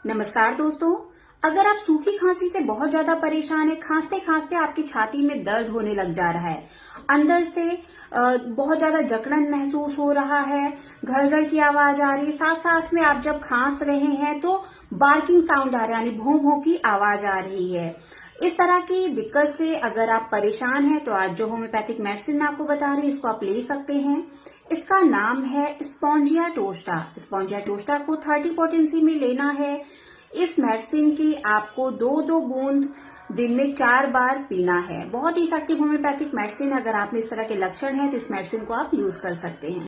नमस्कार दोस्तों। अगर आप सूखी खांसी से बहुत ज्यादा परेशान है, खांसते खांसते आपकी छाती में दर्द होने लग जा रहा है, अंदर से बहुत ज्यादा जकड़न महसूस हो रहा है, घर घर की आवाज आ रही है, साथ साथ में आप जब खांस रहे हैं तो बार्किंग साउंड आ रहा है, यानी भों भों की आवाज आ रही है, इस तरह की दिक्कत से अगर आप परेशान हैं तो आज जो होम्योपैथिक मेडिसिन मैं आपको बता रही हूँ इसको आप ले सकते हैं। इसका नाम है स्पॉन्जिया टोस्टा। स्पॉन्जिया टोस्टा को 30 पोटेंसी में लेना है। इस मेडिसिन की आपको 2-2 बूंद दिन में 4 बार पीना है। बहुत ही इफेक्टिव होम्योपैथिक मेडिसिन। अगर आप में इस तरह के लक्षण हैं तो इस मेडिसिन को आप यूज कर सकते हैं।